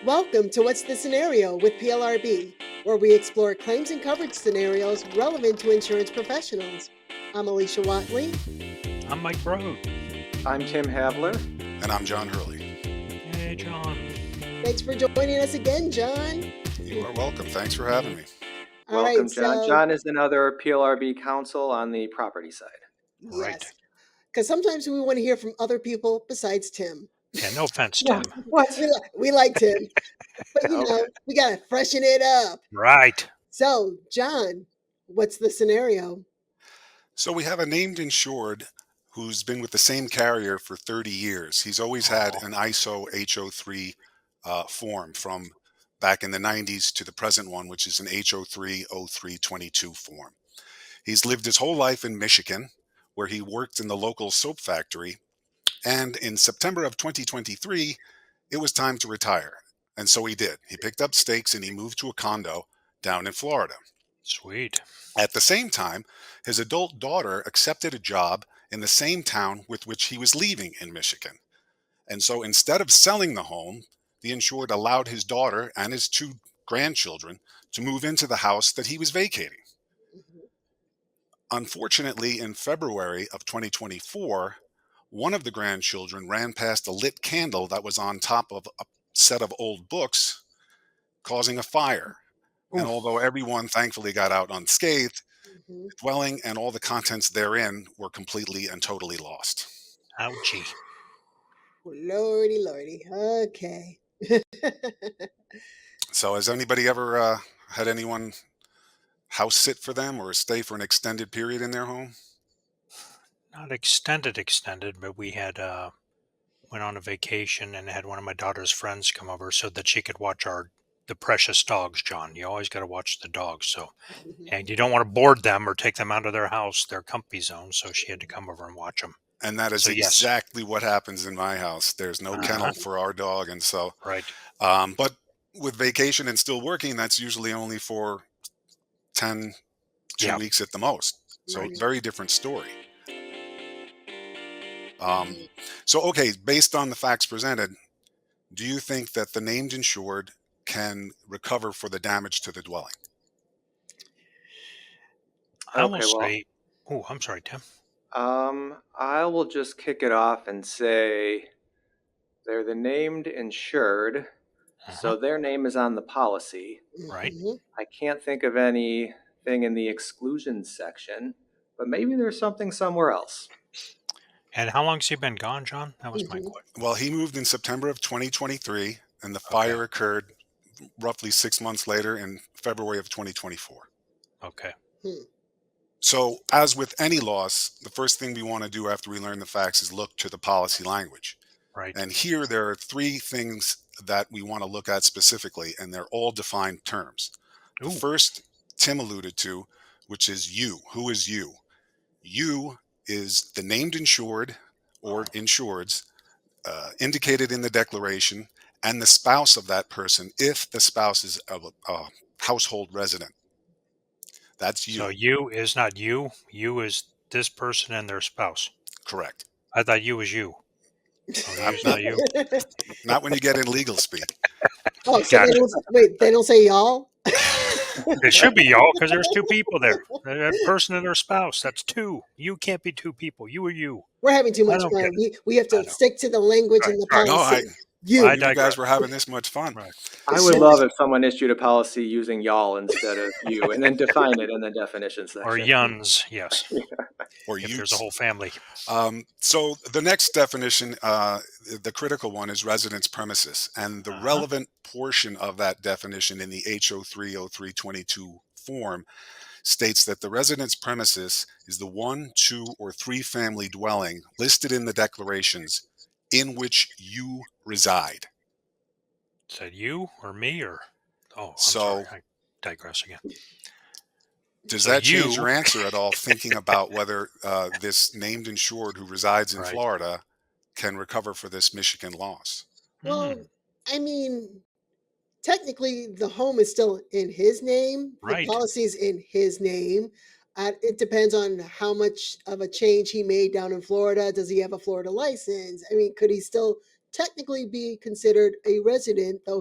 Welcome to What's the Scenario with PLRB, where we explore claims and coverage scenarios relevant to insurance professionals. I'm Alicia Watley. I'm Mike Broad. I'm Tim Havler. And I'm John Hurley. Hey, John. Thanks for joining us again, John. You are welcome. Thanks for having me. All Welcome, right, John. John is another PLRB counsel on the property side. Yes, because sometimes we want to hear from other people besides Tim. Yeah, no offense, Tim. What? We like Tim, but Okay. we got to freshen it up. Right. So, John, what's the scenario? So we have a named insured who's been with the same carrier for 30 years. He's always had an ISO HO3 form from back in the 90s to the present one, which is an HO3 0322 form. He's lived his whole life in Michigan, where he worked in the local soap factory. And in September of 2023, it was time to retire. And so he did. He picked up stakes and he moved to a condo down in Florida. Sweet. At the same time, his adult daughter accepted a job in the same town with which he was leaving in Michigan. And so instead of selling the home, the insured allowed his daughter and his two grandchildren to move into the house that he was vacating. Unfortunately, in February of 2024, one of the grandchildren ran past a lit candle that was on top of a set of old books, causing a fire. And although everyone thankfully got out unscathed, the dwelling and all the contents therein were completely and totally lost. Ouchie. Lordy. Okay. So has anybody ever had anyone house sit for them or stay for an extended period in their home? Not extended, but we had went on a vacation and had one of my daughter's friends come over so that she could watch the precious dogs, John. You always got to watch the dogs. So, and you don't want to board them or take them out of their house, their comfy zone. So she had to come over and watch them. And that is exactly what happens in my house. There's no kennel for our dog. And so, right. But with vacation and still working, that's usually only for 2 weeks at the most. So very different story. So, okay, based on the facts presented, do you think that the named insured can recover for the damage to the dwelling? I will say, I'm sorry, Tim. I will just kick it off and say they're the named insured, so their name is on the policy. Right. I can't think of anything in the exclusion section, but maybe there's something somewhere else. And how long's he been gone, John? That was my question. Well, he moved in September of 2023, and the fire occurred roughly 6 months later in February of 2024. Okay. So, as with any loss, the first thing we want to do after we learn the facts is look to the policy language. Right. And here there are 3 things that we want to look at specifically, and they're all defined terms. The first Tim alluded to, which is you. Who is you? You is the named insured or insureds indicated in the declaration and the spouse of that person if the spouse is a household resident. That's you. So you is not you. You is this person and their spouse. Correct. I thought you was you. Oh, not you. Not when you get in legal speak. Oh, so they don't say y'all? It should be y'all because there's 2 people there. That person and their spouse. That's 2. You can't be 2 people. You or you. We're having too much fun. We have to stick to the language and the policy. You guys were having this much fun. Right. I would love if someone issued a policy using y'all instead of you, and then define it in the definition section. Or yuns, yes. Or if there's a whole family. So the next definition, the critical one, is residence premises. And the relevant portion of that definition in the HO30322 form states that the residence premises is the 1, 2, or 3 family dwelling listed in the declarations in which you reside. Is that you or me or? Oh, I'm so sorry. I digress again. Does that change your answer at all, thinking about whether this named insured who resides in Florida can recover for this Michigan loss? Well, I mean, technically the home is still in his name. The policy is in his name. It depends on how much of a change he made down in Florida. Does he have a Florida license? I mean, could he still technically be considered a resident, though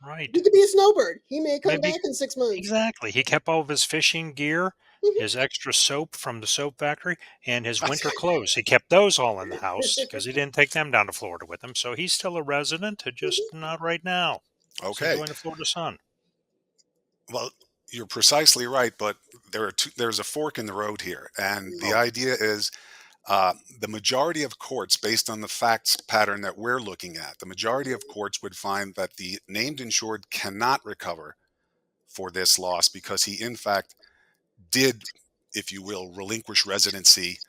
Right. he could be a snowbird. He may come Maybe back in 6 months. exactly. He kept all of his fishing gear, Mhm. his extra soap from the soap factory, and his winter clothes. He kept those all in the house because he didn't take them down to Florida with him. So he's still a resident, just not right now. He's Okay. enjoying the Florida sun. Well, you're precisely right, but there's a fork in the road here, and the Oh, idea is the majority of courts, based on the facts pattern that we're looking at, the majority of courts would find that the named insured cannot recover for this loss because he, in fact, did, if you will, relinquish residency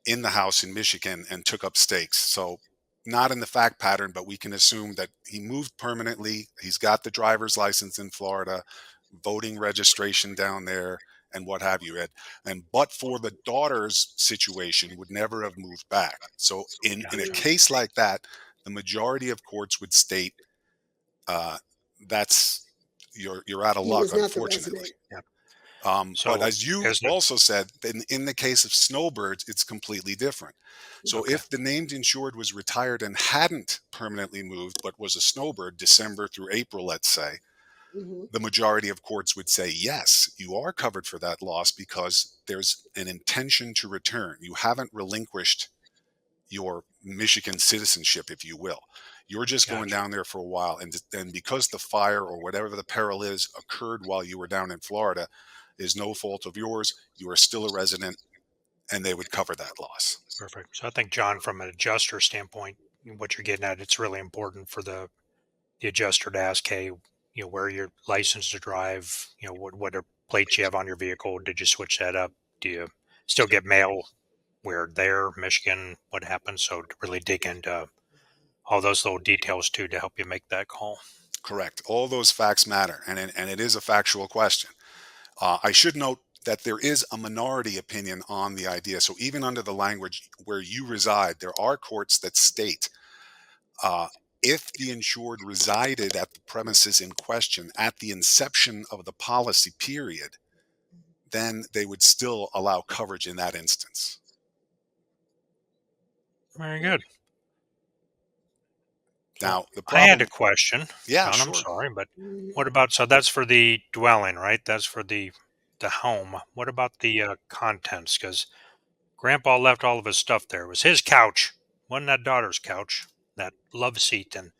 in the house in Michigan and took up stakes. So, not in the fact pattern, but we can assume that he moved permanently. He's got the driver's license in Florida, voting registration down there, and what have you, Ed. And but for the daughter's situation, would never have moved back. So, in a gotcha. case like that, the majority of courts would state uh, that's you're out of He luck, was not the unfortunately. resident. Yep. But So as you as the also said, in the case of Snowbirds, it's completely different. So okay, if the named insured was retired and hadn't permanently moved, but was a snowbird December through April, let's say, Hmm. the majority of courts would say, yes, you are covered for that loss because there's an intention to return. You haven't relinquished your Michigan citizenship, if you will. You're just going gotcha. down there for a while. And because the fire or whatever the peril is occurred while you were down in Florida is no fault of yours, you are still a resident and they would cover that loss. Perfect. So I think John, from an adjuster standpoint, what you're getting at, it's really important for the adjuster to ask, hey, where you're licensed to drive, what are plates you have on your vehicle? Did you switch that up? Do you still get mail where there, Michigan? What happened? So to really dig into all those little details too to help you make that call. Correct. All those facts matter. And it is a factual question. I should note that there is a minority opinion on the idea. So even under the language where you reside, there are courts that state uh, if the insured resided at the premises in question at the inception of the policy period, then they would still allow coverage in that instance. Very good. So Now, the I had a problem, question, yeah, John. I'm sure. sorry, but Hmm. what about, so that's for the dwelling, right? That's for the home. What about the contents? Because Grandpa left all of his stuff there. It was his couch, wasn't that daughter's couch. That love seat and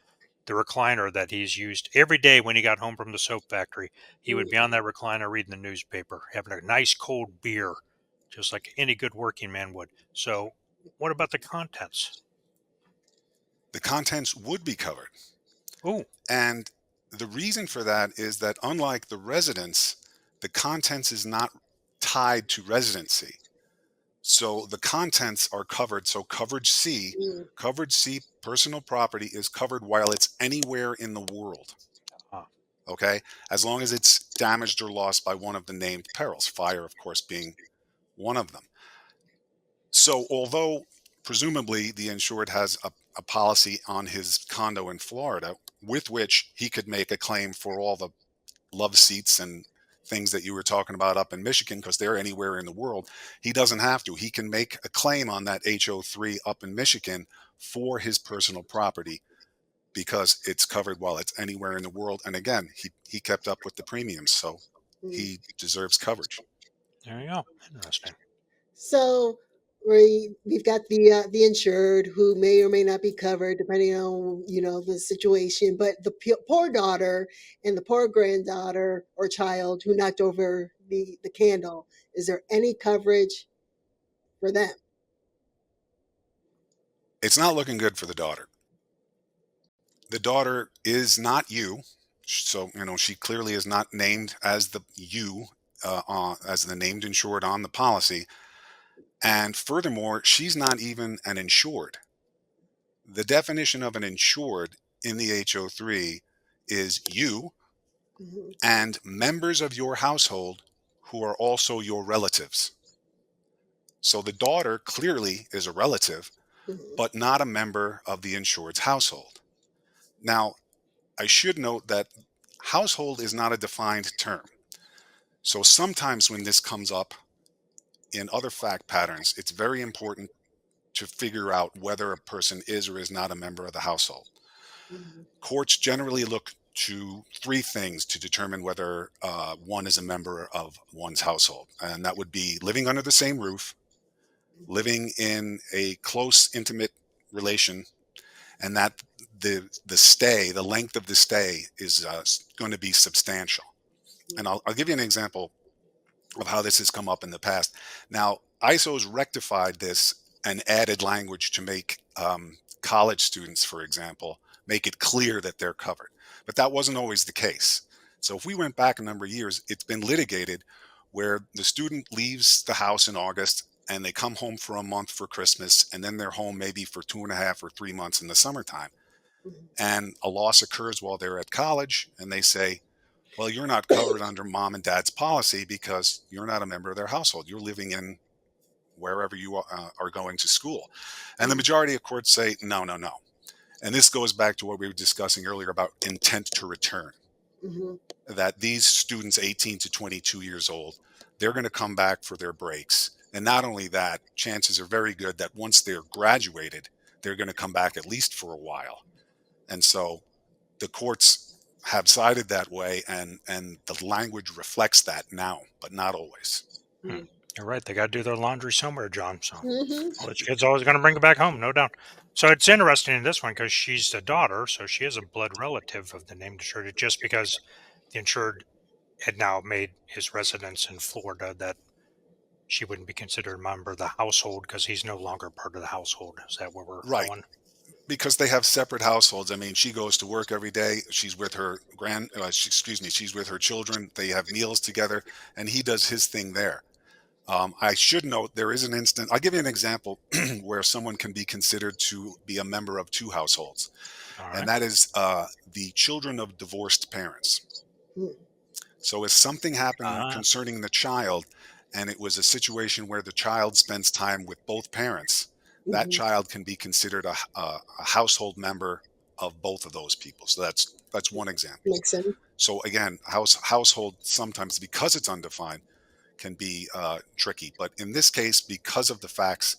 the recliner that he's used every day when he got home from the soap factory. He would be on that recliner reading the newspaper, having a nice cold beer, just like any good working man would. So, what about the contents? The contents would be covered. Oh, And the reason for that is that unlike the residence, the contents is not tied to residency. So the contents are covered. So coverage C, personal property is covered while it's anywhere in the world. ah, Okay. As long as it's damaged or lost by one of the named perils, fire, of course, being one of them. So although presumably the insured has a policy on his condo in Florida with which he could make a claim for all the love seats and things that you were talking about up in Michigan because they're anywhere in the world. He doesn't have to. He can make a claim on that HO3 up in Michigan for his personal property because it's covered while it's anywhere in the world. And again, he kept up with the premiums, so he deserves coverage. there you go. Interesting. So we've got the insured who may or may not be covered depending on the situation, but the poor daughter and the poor granddaughter or child who knocked over the candle, is there any coverage for them? It's not looking good for the daughter. The daughter is not you. So, she clearly is not named as the you, as the named insured on the policy. And furthermore, she's not even an insured. The definition of an insured in the HO3 is you Mhm, and members of your household who are also your relatives. So the daughter clearly is a relative, mhm, but not a member of the insured's household. Now, I should note that household is not a defined term. So sometimes when this comes up in other fact patterns, it's very important to figure out whether a person is or is not a member of the household. Mhm. Courts generally look to three things to determine whether one is a member of one's household, and that would be living under the same roof, living in a close, intimate relation, and that the length of the stay is going to be substantial. And I'll give you an example of how this has come up in the past. Now, ISO's rectified this and added language to make college students, for example, make it clear that they're covered. But that wasn't always the case. So if we went back a number of years, it's been litigated where the student leaves the house in August and they come home for a month for Christmas, and then they're home maybe for 2.5 or 3 months in the summertime. Mhm. And a loss occurs while they're at college, and they say, well, you're not covered under mom and dad's policy because you're not a member of their household. You're living in wherever you are going to school. And the majority of courts say, no, no, no. And this goes back to what we were discussing earlier about intent to return, Mhm. that these students 18 to 22 years old, they're going to come back for their breaks. And not only that, chances are very good that once they're graduated, they're going to come back at least for a while. And so the courts have sided that way, and the language reflects that now, but not always. Mhm. You're right. They got to do their laundry somewhere, John. So Mhm. college kid's always going to bring it back home, no doubt. So it's interesting in this one because she's the daughter, so she is a blood relative of the named insured. Just because the insured had now made his residence in Florida, that she wouldn't be considered a member of the household because he's no longer part of the household. Is that where we're Right. going? Because they have separate households. I mean, she goes to work every day. She's with her she's with her children. They have meals together, and he does his thing there. I should note there is an instance. I'll give you an example where someone can be considered to be a member of two households, All and right. that is the children of divorced parents. Mhm. So if something happened Ah, concerning the child, and it was a situation where the child spends time with both parents, that Mhm. child can be considered a household member of both of those people. So that's one example. Makes sense. So again, household sometimes, because it's undefined, can be tricky. But in this case, because of the facts,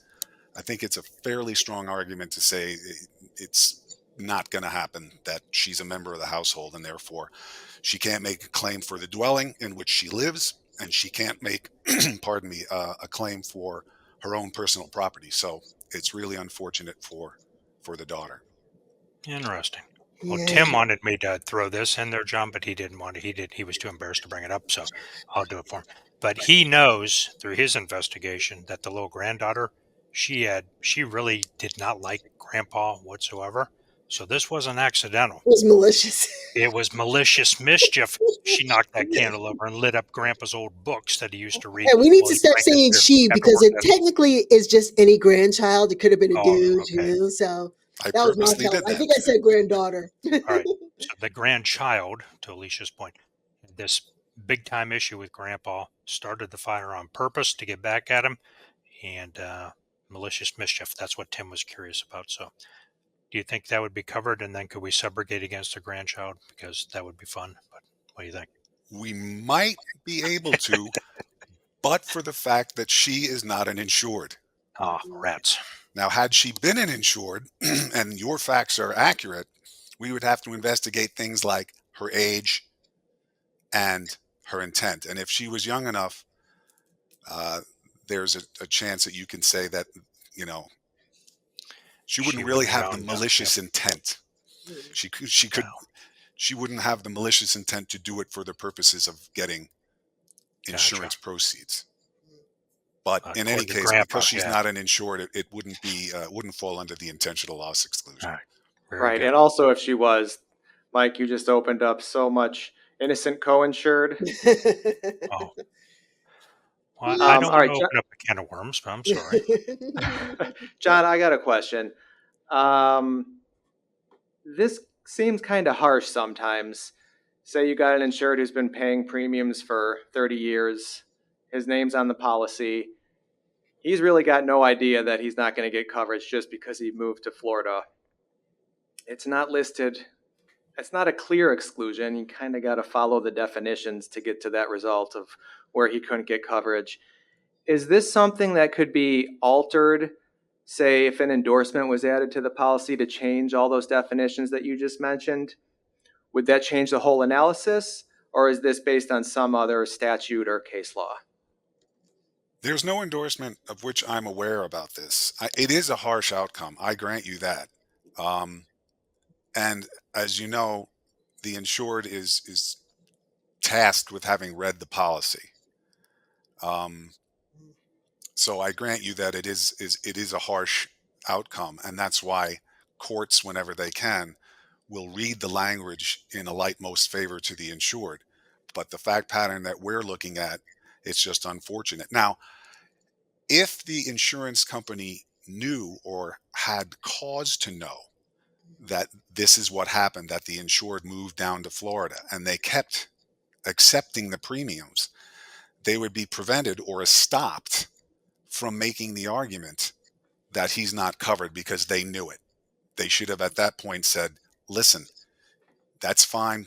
I think it's a fairly strong argument to say it's not going to happen that she's a member of the household, and therefore she can't make a claim for the dwelling in which she lives, and she can't make, pardon me, a claim for her own personal property. So it's really unfortunate for the daughter. interesting. Well, Yeah. Tim wanted me to throw this in there, John, but he didn't want to. He was too embarrassed to bring it up, so I'll do it for him. But he knows through his investigation that the little granddaughter, she really did not like Grandpa whatsoever. So this wasn't accidental. It was malicious. It was malicious mischief. She knocked that candle over and lit up Grandpa's old books that he used to read And we need while to he stop drank his saying she because paperwork. it technically is just any grandchild. It could have been a Oh, dude, okay. So I that was my purposely fault. did I that. think I said granddaughter. All right. So the grandchild, to Alicia's point, this big time issue with Grandpa, started the fire on purpose to get back at him, and malicious mischief. That's what Tim was curious about. So, do you think that would be covered? And then could we subrogate against the grandchild? Because that would be fun. But what do you think? We might be able to, but for the fact that she is not an insured. Ah, rats. Now, had she been an insured and your facts are accurate, we would have to investigate things like her age and her intent. And if she was young enough, uh, there's a chance that you can say that, you know, she She wouldn't would really have have the known. Yep. malicious intent. Wow. She wouldn't have the malicious intent to do it for the purposes of getting Gotcha. insurance proceeds. But in any According to case, Grandpa, because she's yeah. not an insured, it wouldn't fall under the intentional loss exclusion. All right. Very Right. good. And also, if she was, Mike, you just opened up so much innocent co-insured. Oh, well, I don't All want right, to open up a can of worms, but I'm sorry. John, I got a question. This seems kind of harsh sometimes. Say you got an insured who's been paying premiums for 30 years. His name's on the policy. He's really got no idea that he's not going to get coverage just because he moved to Florida. It's not listed. It's not a clear exclusion. You kind of got to follow the definitions to get to that result of where he couldn't get coverage. Is this something that could be altered Say if an endorsement was added to the policy to change all those definitions that you just mentioned, would that change the whole analysis, or is this based on some other statute or case law? There's no endorsement of which I'm aware about this. It is a harsh outcome. I grant you that. Um, and as you know, the insured is tasked with having read the policy. Um, so I grant you that it is a harsh outcome, and that's why courts, whenever they can, will read the language in a light most favor to the insured. But the fact pattern that we're looking at, it's just unfortunate. Now, if the insurance company knew or had cause to know that this is what happened, that the insured moved down to Florida and they kept accepting the premiums, they would be prevented or stopped from making the argument that he's not covered because they knew it. They should have at that point said, listen, that's fine.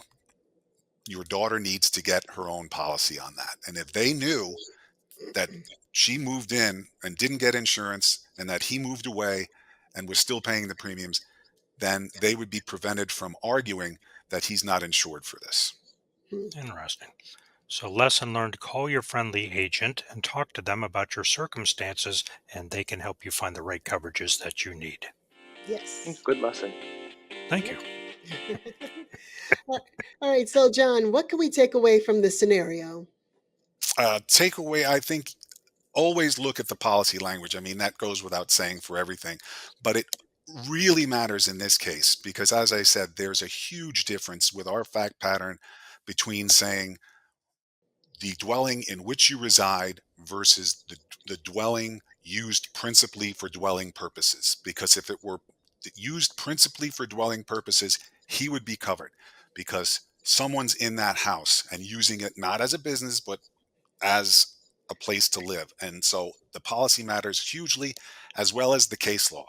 Your daughter needs to get her own policy on that. And if they knew that she moved in and didn't get insurance and that he moved away and was still paying the premiums, then they would be prevented from arguing that he's not insured for this. Interesting. So lesson learned, call your friendly agent and talk to them about your circumstances, and they can help you find the right coverages that you need. Yes. Good lesson. Thank you. All right. So, John, what can we take away from this scenario? Takeaway, I think, always look at the policy language. I mean, that goes without saying for everything, but it really matters in this case because, as I said, there's a huge difference with our fact pattern between saying the dwelling in which you reside versus the dwelling used principally for dwelling purposes. Because if it were used principally for dwelling purposes, he would be covered because someone's in that house and using it not as a business, but as a place to live. And so the policy matters hugely, as well as the case law.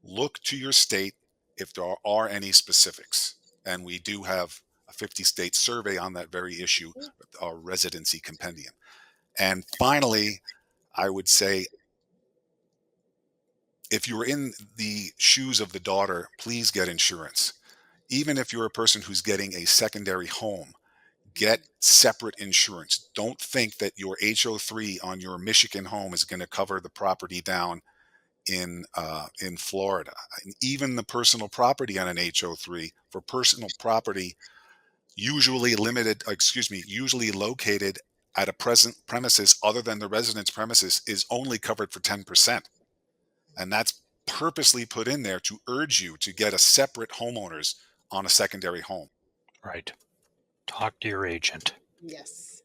Look to your state if there are any specifics. And we do have a 50-state survey on that very issue, our residency compendium. And finally, I would say, if you're in the shoes of the daughter, please get insurance. Even if you're a person who's getting a secondary home, get separate insurance. Don't think that your HO3 on your Michigan home is going to cover the property down in Florida. And even the personal property on an HO3 for personal property, usually located at a present premises other than the residence premises, is only covered for 10%. And that's purposely put in there to urge you to get a separate homeowners on a secondary home. Right. Talk to your agent. Yes.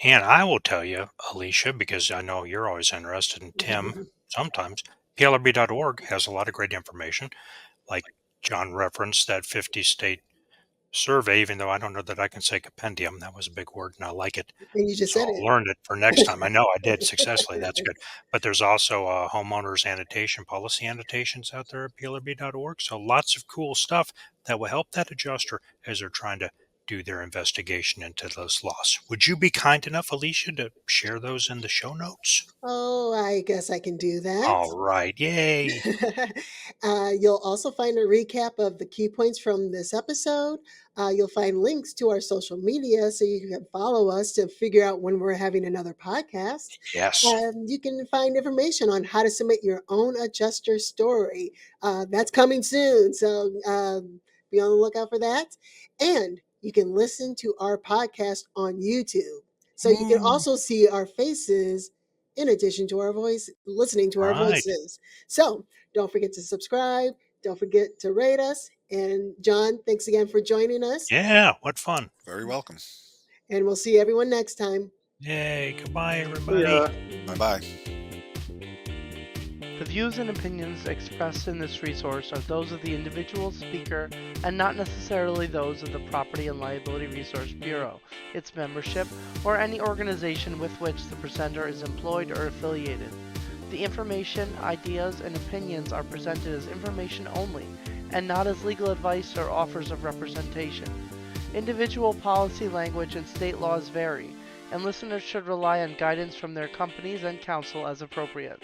And I will tell you, Alicia, because I know you're always interested, in Tim, sometimes, plrb.org has a lot of great information. Like John referenced that 50-state survey, even though I don't know that I can say compendium. That was a big word, and I like it. And you just So said I'll it. learn it for next time. I know I did successfully. That's good. But there's also homeowners annotation, policy annotations out there at plrb.org. So lots of cool stuff that will help that adjuster as they're trying to do their investigation into those laws. Would you be kind enough, Alicia, to share those in the show notes? Oh, I guess I can do that. All right. Yay. You'll also find a recap of the key points from this episode. You'll find links to our social media so you can follow us to figure out when we're having another podcast. Yes. You can find information on how to submit your own adjuster story. That's coming soon, so be on the lookout for that. And you can listen to our podcast on YouTube. So you can also see our faces in addition to our voice, listening to our Right. voices. So don't forget to subscribe. Don't forget to rate us. And John, thanks again for joining us. Yeah. What fun. Very welcome. And we'll see everyone next time. Yay. Goodbye, everybody. Yeah. Bye-bye. The views and opinions expressed in this resource are those of the individual speaker and not necessarily those of the Property and Liability Resource Bureau, its membership, or any organization with which the presenter is employed or affiliated. The information, ideas, and opinions are presented as information only and not as legal advice or offers of representation. Individual policy language and state laws vary, and listeners should rely on guidance from their companies and counsel as appropriate.